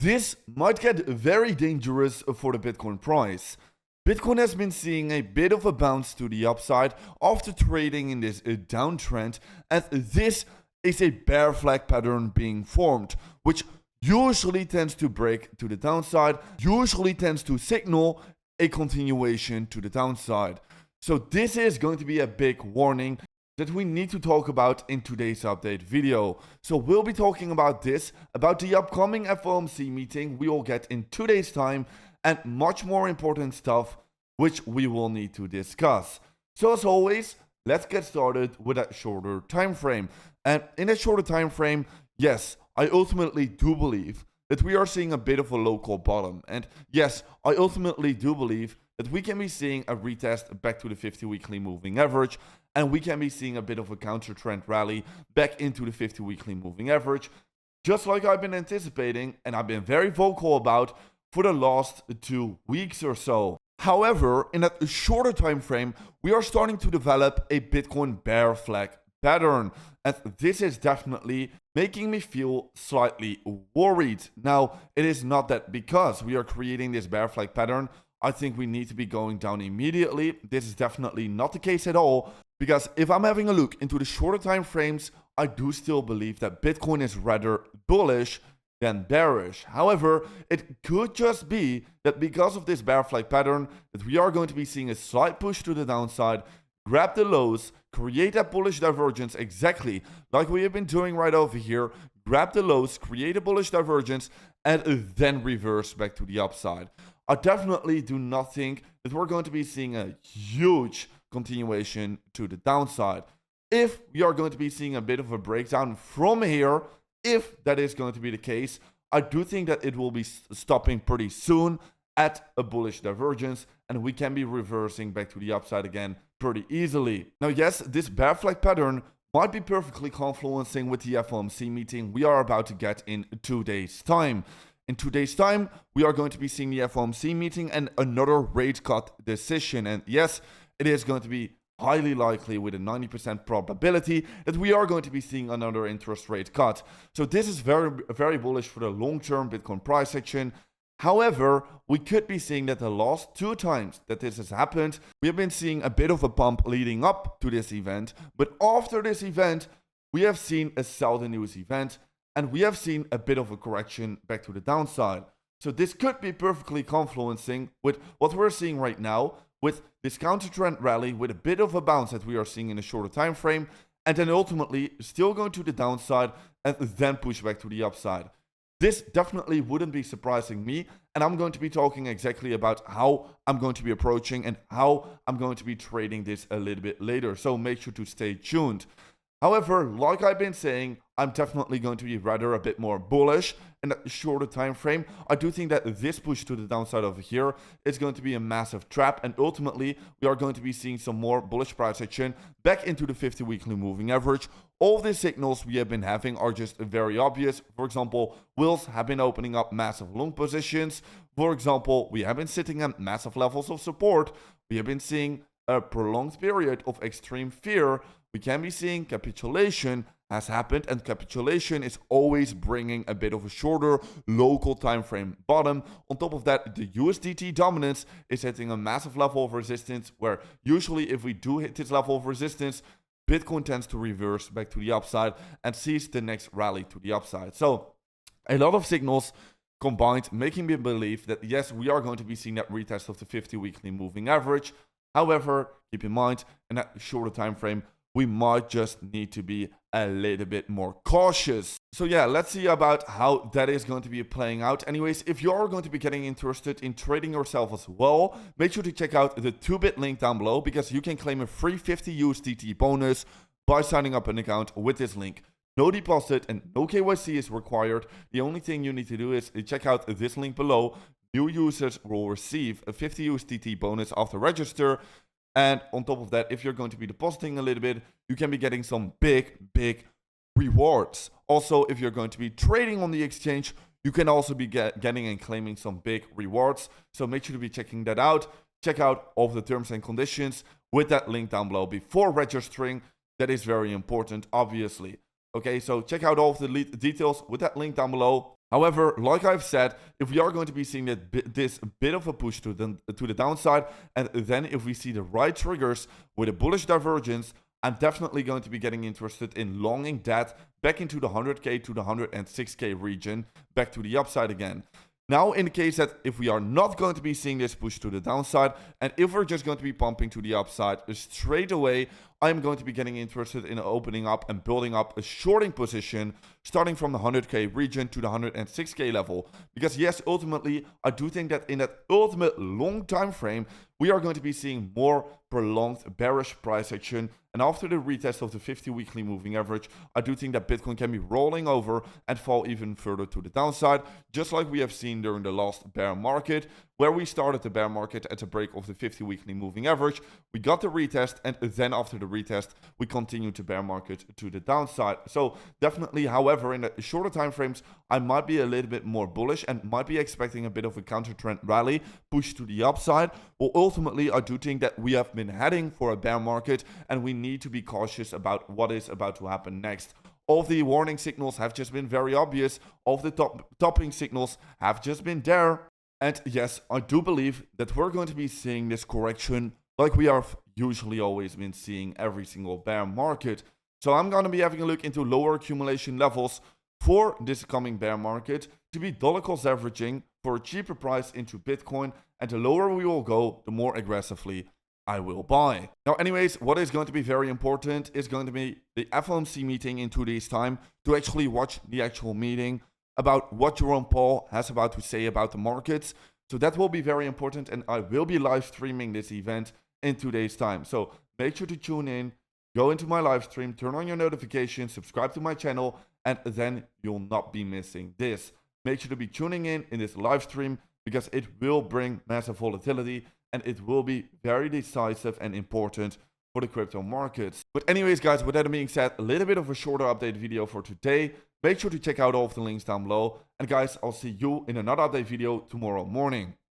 This might get very dangerous for the Bitcoin price. Bitcoin has been seeing a bit of a bounce to the upside after trading in this downtrend, and this is a bear flag pattern being formed, which usually tends to break to the downside, usually tends to signal a continuation to the downside. So this is going to be a big warning that we need to talk about in today's update video. So we'll be talking about this, about the upcoming FOMC meeting we will get in 2 days time, and much more important stuff which we will need to discuss. So as always, let's get started with a shorter time frame. And in a shorter time frame, yes, I ultimately do believe that we are seeing a bit of a local bottom. And yes, I ultimately do believe that we can be seeing a retest back to the 50 weekly moving average, and we can be seeing a bit of a counter trend rally back into the 50 weekly moving average, just like I've been anticipating and I've been very vocal about for the last 2 weeks or so. However, in a shorter time frame, we are starting to develop a Bitcoin bear flag pattern, and this is definitely making me feel slightly worried. Now, it is not that because we are creating this bear flag pattern, I think we need to be going down immediately. This is definitely not the case at all, because if I'm having a look into the shorter time frames, I do still believe that Bitcoin is rather bullish than bearish. However, it could just be that because of this bear flag pattern, that we are going to be seeing a slight push to the downside, grab the lows, create that bullish divergence exactly like we have been doing right over here, grab the lows, create a bullish divergence, and then reverse back to the upside. I definitely do not think that we're going to be seeing a huge continuation to the downside. If we are going to be seeing a bit of a breakdown from here, if that is going to be the case, I do think that it will be stopping pretty soon at a bullish divergence, and we can be reversing back to the upside again pretty easily. Now, yes, this bear flag pattern might be perfectly confluencing with the FOMC meeting we are about to get in 2 days' time. In 2 days' time, we are going to be seeing the FOMC meeting and another rate cut decision. And yes, it is going to be highly likely with a 90% probability that we are going to be seeing another interest rate cut. So this is very bullish for the long-term Bitcoin price action. However, we could be seeing that the last 2 times that this has happened, we have been seeing a bit of a pump leading up to this event. But after this event, we have seen a sell the news event, and we have seen a bit of a correction back to the downside. So this could be perfectly confluencing with what we're seeing right now, with this counter trend rally, with a bit of a bounce that we are seeing in a shorter time frame, and then ultimately still going to the downside and then push back to the upside. This definitely wouldn't be surprising me, and I'm going to be talking exactly about how I'm going to be approaching and how I'm going to be trading this a little bit later, so make sure to stay tuned. However, like I've been saying, I'm definitely going to be rather a bit more bullish in a shorter time frame. I do think that this push to the downside over here is going to be a massive trap, and ultimately we are going to be seeing some more bullish price action back into the 50 weekly moving average. All of the signals we have been having are just very obvious. For example, whales have been opening up massive long positions. For example, we have been sitting at massive levels of support. We have been seeing a prolonged period of extreme fear. We can be seeing capitulation has happened, and capitulation is always bringing a bit of a shorter local time frame bottom. On top of that, the USDT dominance is hitting a massive level of resistance, where usually if we do hit this level of resistance, Bitcoin tends to reverse back to the upside and sees the next rally to the upside. So a lot of signals combined making me believe that yes, we are going to be seeing that retest of the 50 weekly moving average. However, keep in mind, in that shorter time frame, we might just need to be a little bit more cautious. So yeah, let's see about how that is going to be playing out. Anyways, if you are going to be getting interested in trading yourself as well, make sure to check out the 2bit link down below, because you can claim a free 50 USDT bonus by signing up an account with this link. No deposit and no KYC is required. The only thing you need to do is check out this link below. New users will receive a 50 USDT bonus after register. And on top of that, if you're going to be depositing a little bit, you can be getting some big rewards. Also, if you're going to be trading on the exchange, you can also be getting and claiming some big rewards. So make sure to be checking that out. Check out all of the terms and conditions with that link down below before registering. That is very important, obviously. Okay, so check out all of the details with that link down below. However, like I've said, if we are going to be seeing this bit of a push to the downside, and then if we see the right triggers with a bullish divergence, I'm definitely going to be getting interested in longing that back into the 100k to the 106k region, back to the upside again. Now, in the case that if we are not going to be seeing this push to the downside, and if we're just going to be pumping to the upside straight away, I'm going to be getting interested in opening up and building up a shorting position starting from the 100k region to the 106k level. Because yes, ultimately, I do think that in that ultimate long time frame, we are going to be seeing more prolonged bearish price action. And after the retest of the 50 weekly moving average, I do think that Bitcoin can be rolling over and fall even further to the downside, just like we have seen during the last bear market, where we started the bear market at the break of the 50 weekly moving average. We got the retest, and then after the retest, we continued to bear market to the downside. So definitely, however, in the shorter time frames, I might be a little bit more bullish and might be expecting a bit of a counter trend rally push to the upside. Well, ultimately, I do think that we have been heading for a bear market, and we need to be cautious about what is about to happen next. All of the warning signals have just been very obvious. All of the topping signals have just been there. And yes, I do believe that we're going to be seeing this correction like we have usually always been seeing every single bear market. So I'm going to be having a look into lower accumulation levels for this coming bear market to be dollar cost averaging for a cheaper price into Bitcoin. And the lower we will go, the more aggressively I will buy. Now, anyways, what is going to be very important is going to be the FOMC meeting in 2 days' time, to actually watch the actual meeting about what Jerome Powell has about to say about the markets. So that will be very important, and I will be live streaming this event in 2 days' time. So make sure to tune in, go into my live stream, turn on your notifications, subscribe to my channel, and then you'll not be missing this. Make sure to be tuning in this live stream, because it will bring massive volatility, and it will be very decisive and important for the crypto markets. But anyways, guys, with that being said, a little bit of a shorter update video for today. Make sure to check out all of the links down below. And guys, I'll see you in another update video tomorrow morning.